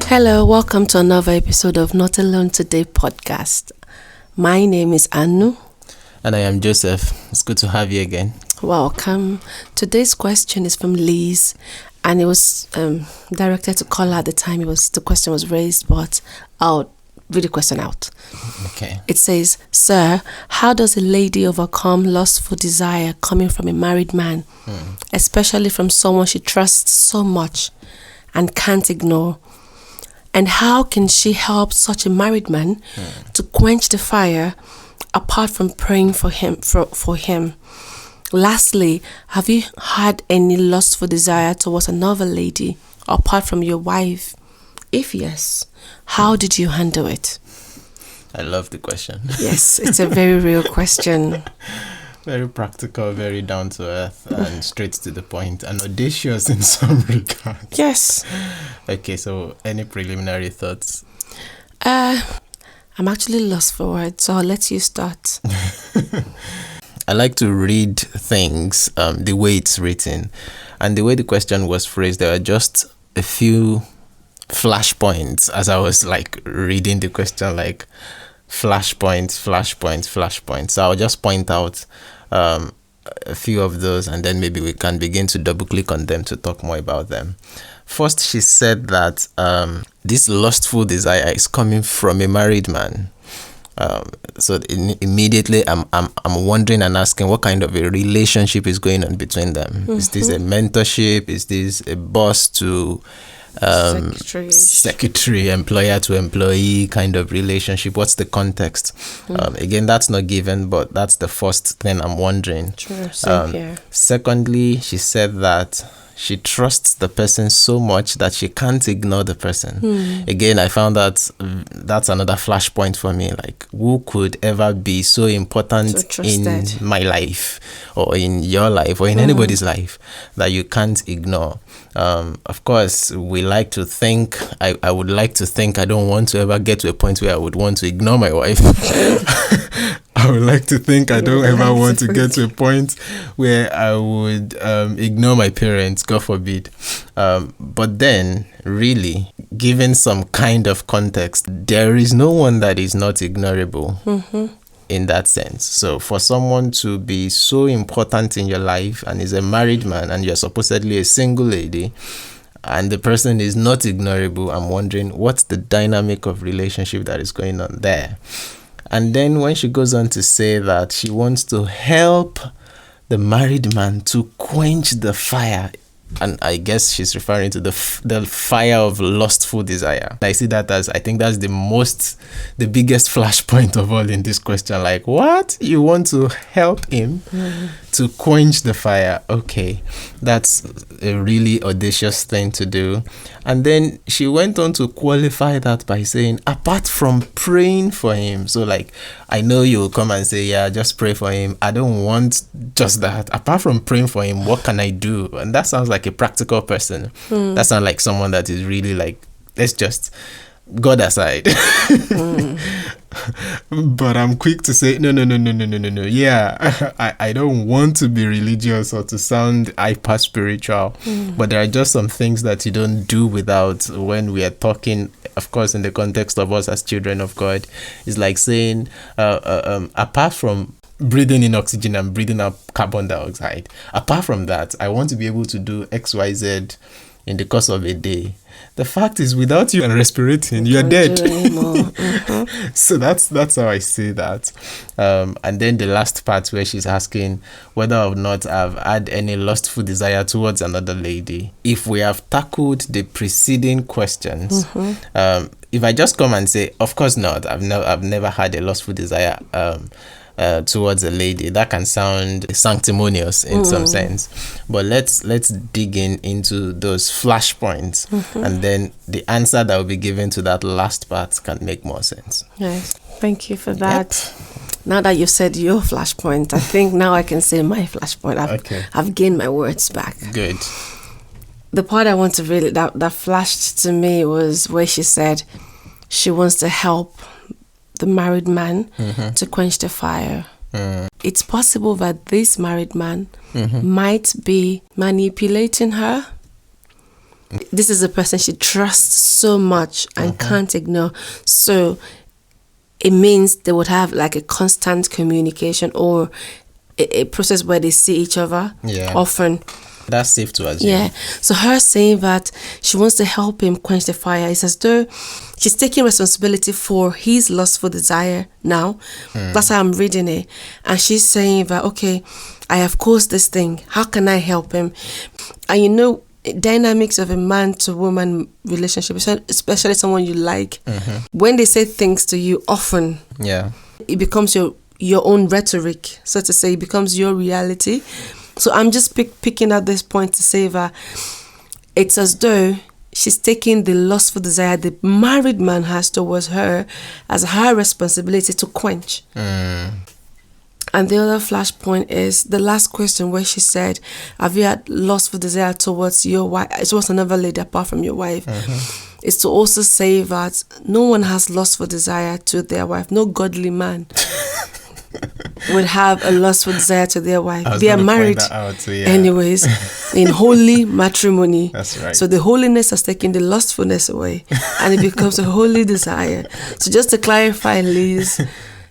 Hello, welcome to another episode of Not Alone Today podcast. My name is Anu. And I am Joseph. It's good to have you again. Welcome. Today's question is from Liz, and it was directed to caller at the time the question was raised, but I'll read the question out. Okay. It says, Sir, how does a lady overcome lustful desire coming from a married man, especially from someone she trusts so much and can't ignore? And how can she help such a married man to quench the fire apart from praying for him? Lastly, have you had any lustful desire towards another lady apart from your wife? If yes, how did you handle it? I love the question. Yes, it's a very real question. Very practical, very down to earth, and straight to the point, and audacious in some regards. Yes. Okay, so any preliminary thoughts? I'm actually lost for words, so I'll let you start. I like to read things the way it's written, and the way the question was phrased, there are just a few flashpoints as I was reading the question, flashpoints. So I'll just point out a few of those, and then maybe we can begin to double click on them to talk more about them. First, she said that this lustful desire is coming from a married man. So immediately I'm wondering and asking what kind of a relationship is going on between them. Mm-hmm. Is this a mentorship? Is this a boss to secretary, employer to employee kind of relationship? What's the context? Again, that's not given, but that's the first thing I'm wondering. True, same here. Secondly, she said that she trusts the person so much that she can't ignore the person. Again, I found that that's another flashpoint for me. Who could ever be so important in my life or in your life or in anybody's life that you can't ignore? Of course, we like to think, I would like to think I don't want to ever get to a point where I would want to ignore my wife. I would like to think I don't ever want to get to a point where I would ignore my parents, God forbid. But then, really, given some kind of context, there is no one that is not ignorable in that sense. So for someone to be so important in your life and is a married man and you're supposedly a single lady, and the person is not ignorable, I'm wondering what's the dynamic of relationship that is going on there. And then when she goes on to say that she wants to help the married man to quench the fire, and I guess she's referring to the fire of lustful desire. I see that as, I think that's the biggest flashpoint of all in this question. What? You want to help him to quench the fire? Okay, that's a really audacious thing to do. And then she went on to qualify that by saying, apart from praying for him. So I know you will come and say, yeah, just pray for him. I don't want just that. Apart from praying for him, what can I do? And that sounds like a practical person. That sounds like someone that is really let's just God aside. But I'm quick to say, no. Yeah, I don't want to be religious or to sound hyper spiritual, but there are just some things that you don't do without when we are talking, of course, in the context of us as children of God. It's like saying, apart from breathing in oxygen and breathing out carbon dioxide, apart from that, I want to be able to do XYZ in the course of a day. The fact is, without you and respirating, you're dead. So that's how I say that. And then the last part where she's asking whether or not I've had any lustful desire towards another lady. If we have tackled the preceding questions, if I just come and say, of course not, I've never had a lustful desire towards a lady, that can sound sanctimonious in some sense. But let's dig into those flashpoints, and then the answer that will be given to that last part can make more sense. Yes, thank you for that. Now that you've said your flashpoint, I think now I can say my flashpoint. I've gained my words back. Good. The part I want to really that flashed to me was where she said she wants to help the married man to quench the fire. It's possible that this married man might be manipulating her This is a person she trusts so much and can't ignore. So it means they would have like a constant communication or a process where they see each other often. That's safe to assume. Yeah. So her saying that she wants to help him quench the fire is as though she's taking responsibility for his lustful desire now. That's how I'm reading it. And she's saying that, okay, I have caused this thing. How can I help him? And you know, dynamics of a man to woman relationship, especially someone you like, when they say things to you often, it becomes your own rhetoric, so to say. It becomes your reality. So I'm just picking at this point to say that it's as though she's taking the lustful desire the married man has towards her as her responsibility to quench. And the other flashpoint is the last question where she said, have you had lustful desire towards your wife, towards another lady apart from your wife? Is to also say that no one has lustful desire to their wife. No godly man would have a lustful desire to their wife. They are married anyways in holy matrimony. That's right. So the holiness has taken the lustfulness away and it becomes a holy desire. So just to clarify, Liz,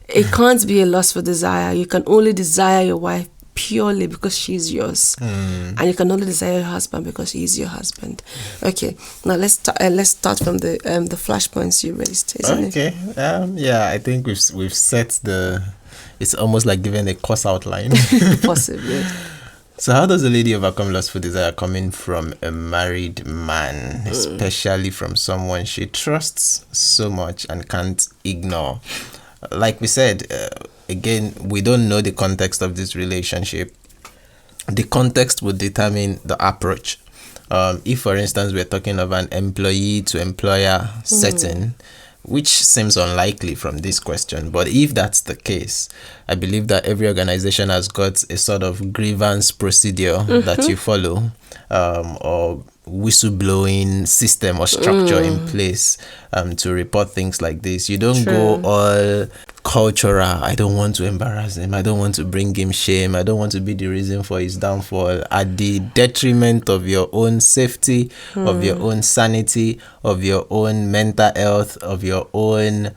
it can't be a lustful desire. You can only desire your wife purely because she's yours, and you can only desire your husband because he's your husband. Okay, now let's start from the flashpoints you raised. Okay. I think we've set the. It's almost like giving a course outline. Possibly. So how does a lady overcome lustful desire coming from a married man, especially from someone she trusts so much and can't ignore? Like we said, again, we don't know the context of this relationship. The context would determine the approach. If, for instance, we're talking of an employee to employer setting, which seems unlikely from this question, but if that's the case, I believe that every organization has got a sort of grievance procedure that you follow, or whistleblowing system or structure in place to report things like this. You don't go all cultural. I don't want to embarrass him. I don't want to bring him shame. I don't want to be the reason for his downfall at the detriment of your own safety, of your own sanity, of your own mental health, of your own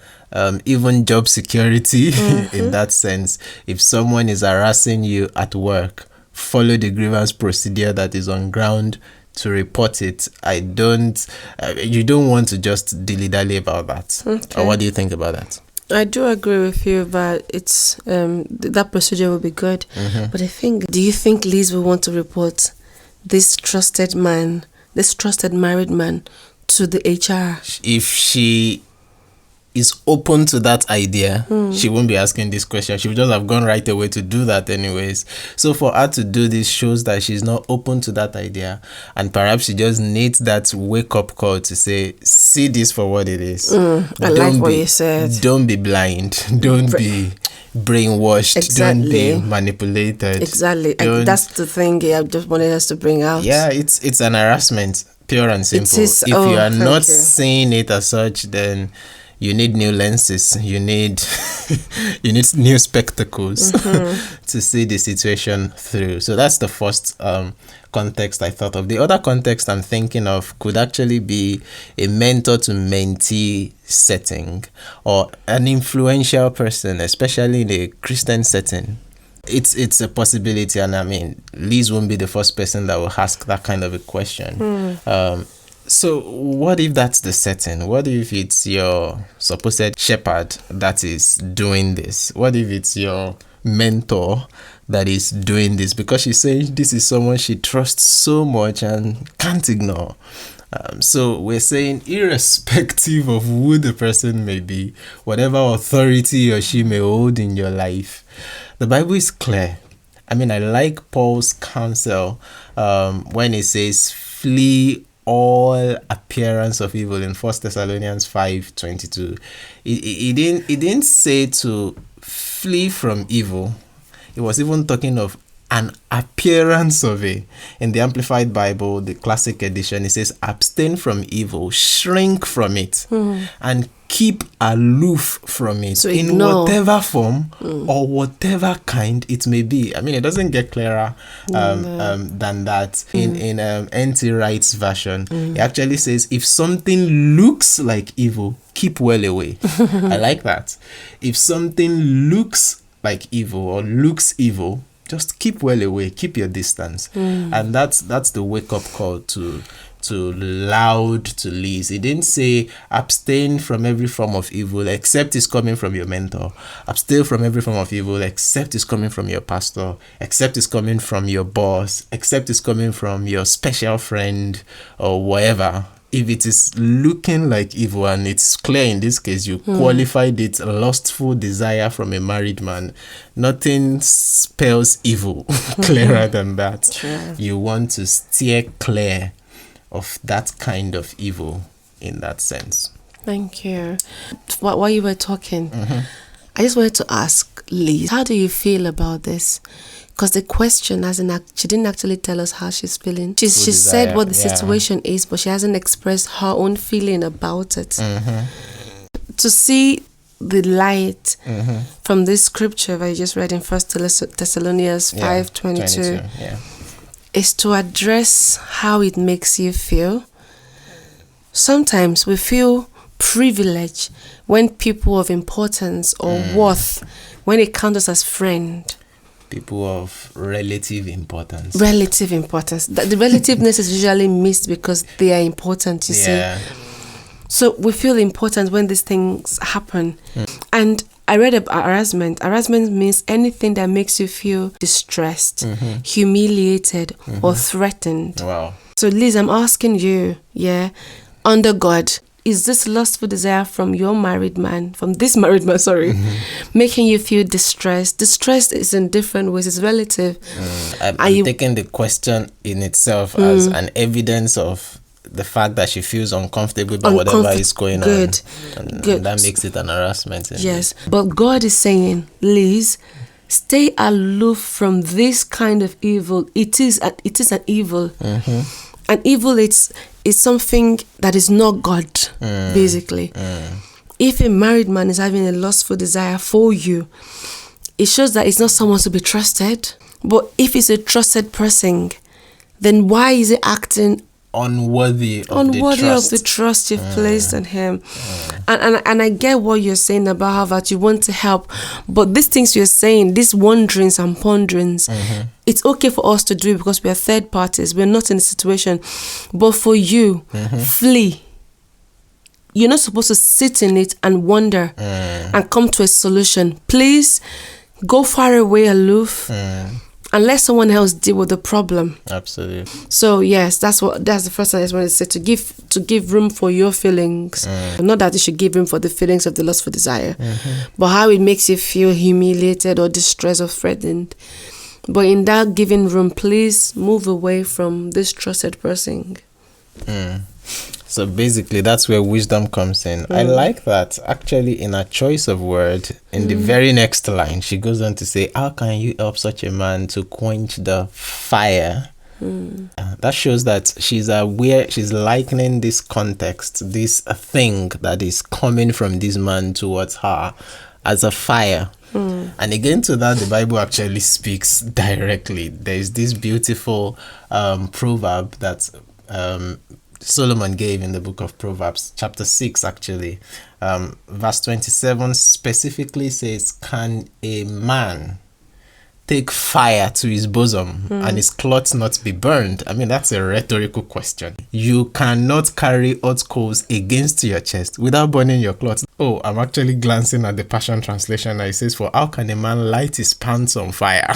even job security. In that sense, if someone is harassing you at work, follow the grievance procedure that is on ground to report it. You don't want to just dilly-dally about that. Or what do you think about that? I do agree with you, but it's that procedure will be good. But do you think Liz will want to report this trusted married man to the HR? If she is open to that idea, she won't be asking this question. She would just have gone right away to do that anyways. So for her to do this shows that she's not open to that idea, and perhaps she just needs that wake-up call to say, see this for what it is. I like what you said. Don't be blind. Don't be brainwashed. Exactly. Don't be manipulated. Exactly. And that's the thing I just wanted us to bring out. Yeah, it's an harassment, pure and simple. If you are not seeing it as such, then you need new lenses. You need new spectacles to see the situation through. So that's the first context I thought of. The other context I'm thinking of could actually be a mentor to mentee setting, or an influential person, especially in a Christian setting. It's a possibility, and I mean, Liz won't be the first person that will ask that kind of a question. So what if that's the setting? What if it's your supposed shepherd that is doing this? What if it's your mentor that is doing this? Because she's saying this is someone she trusts so much and can't ignore. So we're saying, irrespective of who the person may be, whatever authority he or she may hold in your life, the Bible is clear. I mean, I like Paul's counsel when he says, flee all appearance of evil in 1 Thessalonians 5:22. He didn't say to flee from evil. He was even talking of an appearance of it. In the Amplified Bible, the Classic Edition, it says, abstain from evil, shrink from it, and keep aloof from it, So in ignore. whatever form or whatever kind it may be. I mean, it doesn't get clearer than that. In N.T. Wright's version, it actually says, if something looks like evil, keep well away. I like that. If something looks like evil or looks evil, just keep well away, keep your distance. And that's the wake-up call to Loud to Liz. He didn't say abstain from every form of evil except it's coming from your mentor. Abstain from every form of evil except it's coming from your pastor, except it's coming from your boss, except it's coming from your special friend or whatever. If it is looking like evil, and it's clear in this case, you qualified it lustful desire from a married man, nothing spells evil clearer than that. Sure. You want to steer clear of that kind of evil in that sense. Thank you. While you were talking, I just wanted to ask Liz, how do you feel about this? Because the question she didn't actually tell us how she's feeling. She said what the situation is, but she hasn't expressed her own feeling about it. To see the light from this scripture that you just read in 1 Thessalonians 5:22 is to address how it makes you feel. Sometimes we feel privileged when people of importance or worth, when they count us as friend. People of relative importance. Relative importance. The relativeness is usually missed because they are important, you see. So we feel important when these things happen. And I read about harassment. Harassment means anything that makes you feel distressed, humiliated, or threatened. Wow. So Liz, I'm asking you, under God, is this lustful desire from this married man, making you feel distressed? Distressed is in different ways. It's relative. I'm taking the question in itself as an evidence of the fact that she feels uncomfortable about whatever is going on. And that makes it an harassment. Yes. But God is saying, Liz, stay aloof from this kind of evil. It is an evil. And evil is something that is not God, basically. If a married man is having a lustful desire for you, it shows that it's not someone to be trusted. But if it's a trusted person, then why is it acting unworthy of the trust you've placed in him? And I get what you're saying about how that you want to help, but these things you're saying, these wanderings and ponderings, it's okay for us to do it because we are third parties. We're not in a situation. But for you, flee. You're not supposed to sit in it and wonder and come to a solution. Please go far away, aloof. And let someone else deal with the problem. Absolutely. So yes, that's the first thing I just wanted to say, to give room for your feelings. Not that you should give room for the feelings of the lustful desire, but how it makes you feel humiliated or distressed or threatened. But in that giving room, please move away from this trusted person. So basically, that's where wisdom comes in. I like that. Actually, in her choice of word, in the very next line, she goes on to say, how can you help such a man to quench the fire? That shows that she's aware, she's likening this context, this thing that is coming from this man towards her as a fire. And again, to that, the Bible actually speaks directly. There is this beautiful proverb that Solomon gave in the book of Proverbs, chapter 6, actually. Verse 27 specifically says, can a man take fire to his bosom and his clothes not be burned? I mean, that's a rhetorical question. You cannot carry hot coals against your chest without burning your clothes. Oh, I'm actually glancing at the Passion Translation. It says, for how can a man light his pants on fire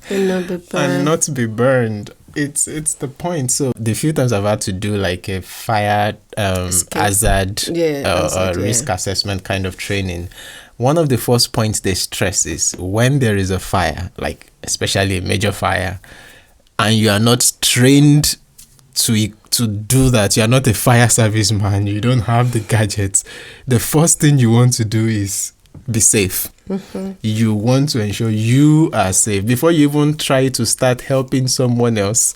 and not be burned? It's the point. So the few times I've had to do like a fire hazard or risk assessment kind of training, one of the first points they stress is when there is a fire, like especially a major fire, and you are not trained to do that, you are not a fire service man, you don't have the gadgets, the first thing you want to do is be safe. You want to ensure you are safe before you even try to start helping someone else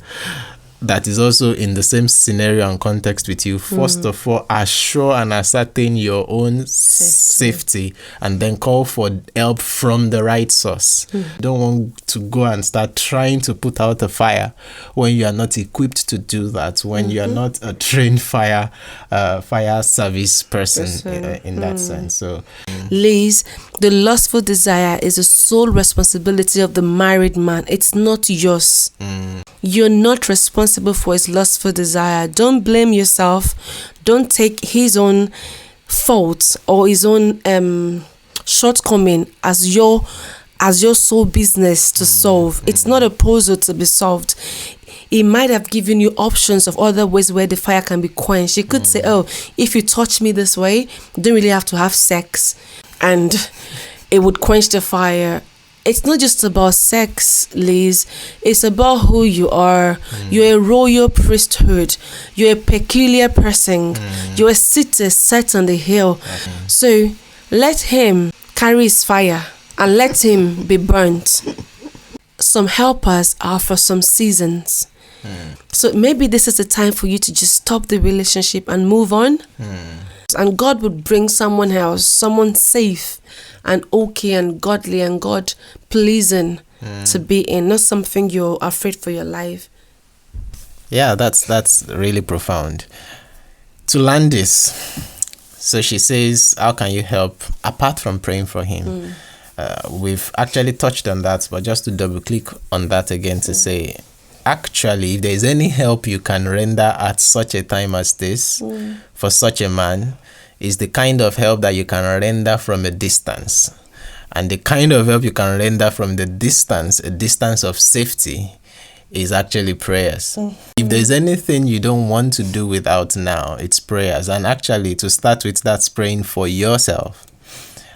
that is also in the same scenario and context with you. First of all, assure and ascertain your own safety and then call for help from the right source. You don't want to go and start trying to put out a fire when you are not equipped to do that, when you are not a trained fire service person in that sense. So, Liz, the lustful desire is the sole responsibility of the married man. It's not yours. You're not responsible for his lustful desire. Don't blame yourself. Don't take his own faults or his own shortcoming as your sole business to solve. It's not a puzzle to be solved. He might have given you options of other ways where the fire can be quenched. He could say, oh, if you touch me this way, you don't really have to have sex, and it would quench the fire. It's not just about sex, Liz. It's about who you are. You're a royal priesthood. You're a peculiar person. You're a city set on the hill. So let him carry his fire and let him be burnt. Some helpers are for some seasons. So maybe this is the time for you to just stop the relationship and move on. And God would bring someone else, someone safe and okay and godly and God pleasing to be in, not something you're afraid for your life. Yeah, that's really profound. To land this, so she says, how can you help apart from praying for him? We've actually touched on that, but just to double click on that again to say, actually, if there's any help you can render at such a time as this for such a man, is the kind of help that you can render from a distance. And the kind of help you can render from the distance, a distance of safety, is actually prayers. If there's anything you don't want to do without now, it's prayers. And actually, to start with, that's praying for yourself.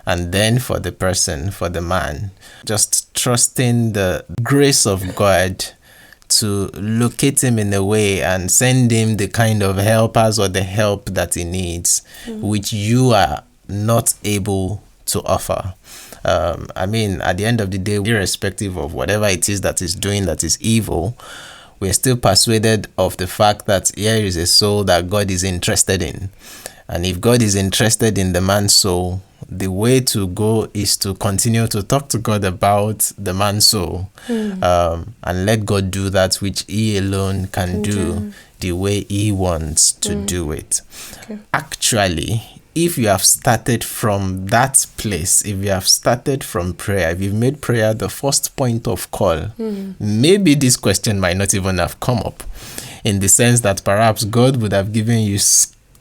And then for the person, for the man, just trusting the grace of God to locate him in a way and send him the kind of helpers or the help that he needs, which you are not able to offer. I mean, at the end of the day, irrespective of whatever it is that is doing that is evil, we're still persuaded of the fact that here is a soul that God is interested in. And if God is interested in the man's soul, the way to go is to continue to talk to God about the man's soul, and let God do that which he alone can do the way he wants to do it. Actually, if you have started from that place, if you have started from prayer, if you've made prayer the first point of call, maybe this question might not even have come up, in the sense that perhaps God would have given you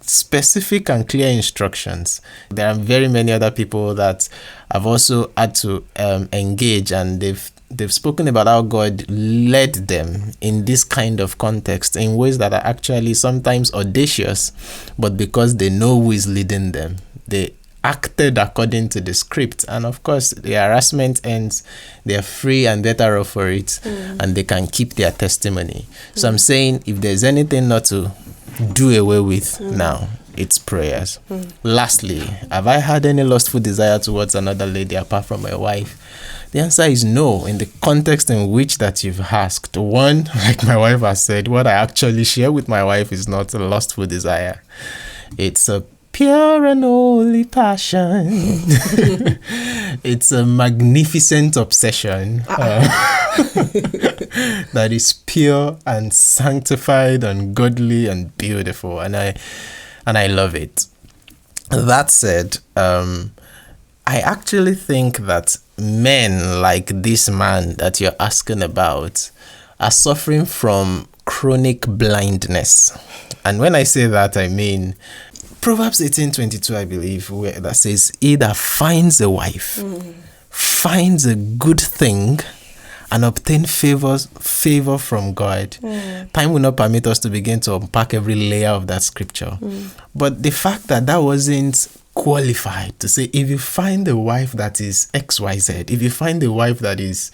specific and clear instructions. There are very many other people that have also had to engage, and they've spoken about how God led them in this kind of context in ways that are actually sometimes audacious, but because they know who is leading them, they acted according to the script. And of course, the harassment ends, they're free and better off for it, and they can keep their testimony. So I'm saying, if there's anything not to do away with now, it's prayers. Lastly, have I had any lustful desire towards another lady apart from my wife? The answer is no, in the context in which that you've asked. One, like my wife has said, what I actually share with my wife is not a lustful desire. It's a pure and holy passion. It's a magnificent obsession that is pure and sanctified and godly and beautiful, and I love it. That said, I actually think that men like this man that you're asking about are suffering from chronic blindness. And when I say that, I mean Proverbs 18:22, I believe, where that says, he that finds a wife finds a good thing and obtain favor from God. Time will not permit us to begin to unpack every layer of that scripture. But the fact that wasn't qualified to say, if you find a wife that is XYZ, if you find a wife that is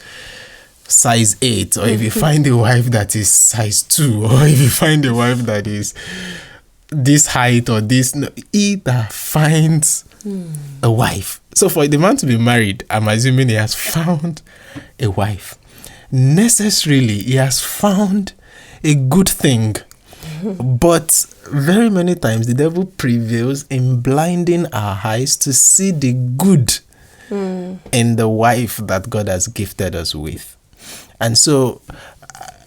size 8, or if you find a wife that is size 2, or if you find a wife that is this height or this, he that finds a wife. So for the man to be married, I'm assuming he has found a wife. Necessarily, he has found a good thing. But very many times the devil prevails in blinding our eyes to see the good in the wife that God has gifted us with. And so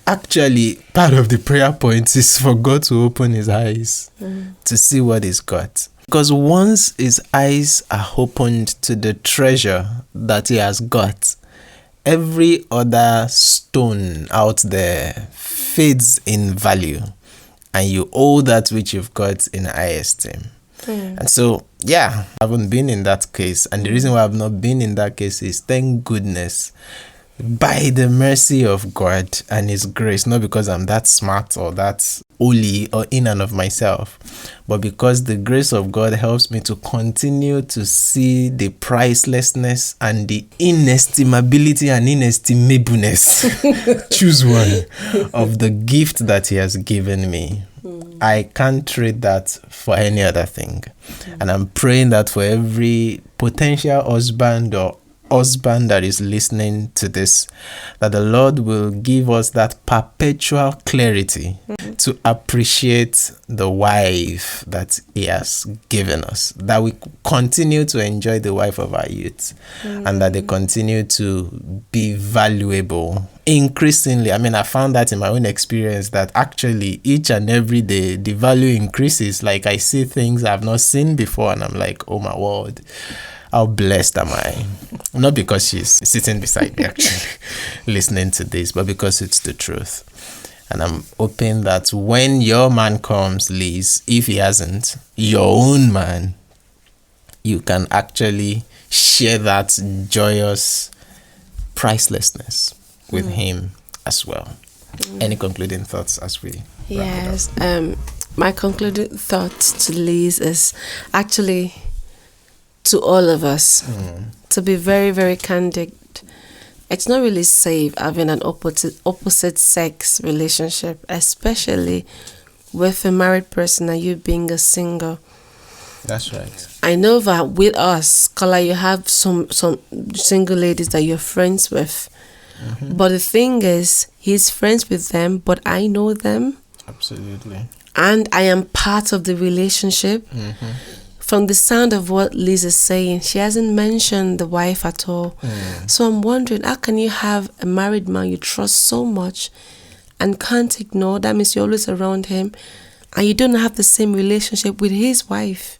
actually part of the prayer point is for God to open his eyes to see what he's got. Because once his eyes are opened to the treasure that he has got, every other stone out there fades in value, and you owe that which you've got in high esteem. And so, I haven't been in that case. And the reason why I've not been in that case is, thank goodness, by the mercy of God and his grace, not because I'm that smart or that holy or in and of myself, but because the grace of God helps me to continue to see the pricelessness and the inestimability and inestimableness, choose one, of the gift that he has given me. I can't trade that for any other thing. And I'm praying that for every potential husband or husband that is listening to this, that the Lord will give us that perpetual clarity to appreciate the wife that he has given us, that we continue to enjoy the wife of our youth, and that they continue to be valuable increasingly. I mean, I found that in my own experience, that actually each and every day the value increases. Like, I see things I've not seen before and I'm like, oh my word, how blessed am I? Not because she's sitting beside me actually listening to this, but because it's the truth. And I'm hoping that when your man comes, Liz, if he hasn't, your own man, you can actually share that joyous pricelessness with him as well. Any concluding thoughts as we wrap it up? My concluding thoughts to Liz is actually to all of us, to be very, very candid. It's not really safe having an opposite sex relationship, especially with a married person and you being a single. That's right. I know that with us, Kala, you have some single ladies that you're friends with. But the thing is, he's friends with them, but I know them. Absolutely. And I am part of the relationship. From the sound of what Liz is saying, she hasn't mentioned the wife at all. So I'm wondering, how can you have a married man you trust so much and can't ignore? That means you're always around him and you don't have the same relationship with his wife.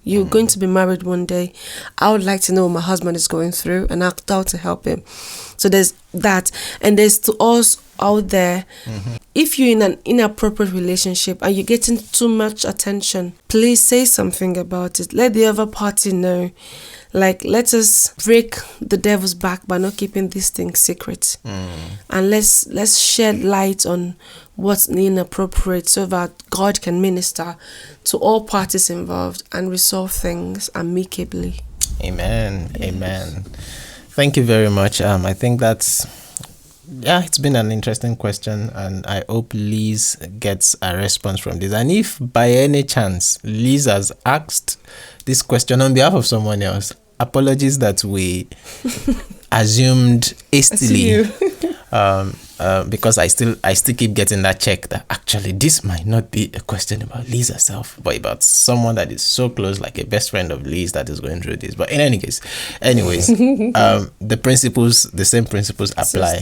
You're going to be married one day. I would like to know what my husband is going through and act out to help him. So there's that. And there's to us out there, if you're in an inappropriate relationship and you're getting too much attention, please say something about it. Let the other party know. Like, let us break the devil's back by not keeping these things secret. And let's shed light on what's inappropriate so that God can minister to all parties involved and resolve things amicably. Amen. Yes. Amen. Thank you very much. I think that's, it's been an interesting question, and I hope Liz gets a response from this. And if by any chance Liz has asked this question on behalf of someone else, apologies that we assumed hastily. Because I still keep getting that check that actually this might not be a question about Liz herself, but about someone that is so close, like a best friend of Liz that is going through this. But in any case, anyways, the same principles apply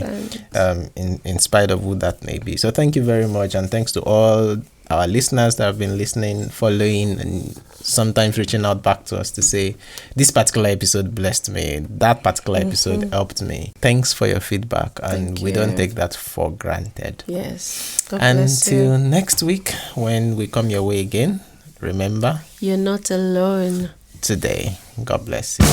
in spite of who that may be. So thank you very much, and thanks to all our listeners that have been listening, following, and sometimes reaching out back to us to say, this particular episode blessed me, that particular episode helped me. Thanks for your feedback, and we don't take that for granted. Yes. God bless you. Until next week, when we come your way again, remember, you're not alone today. God bless you.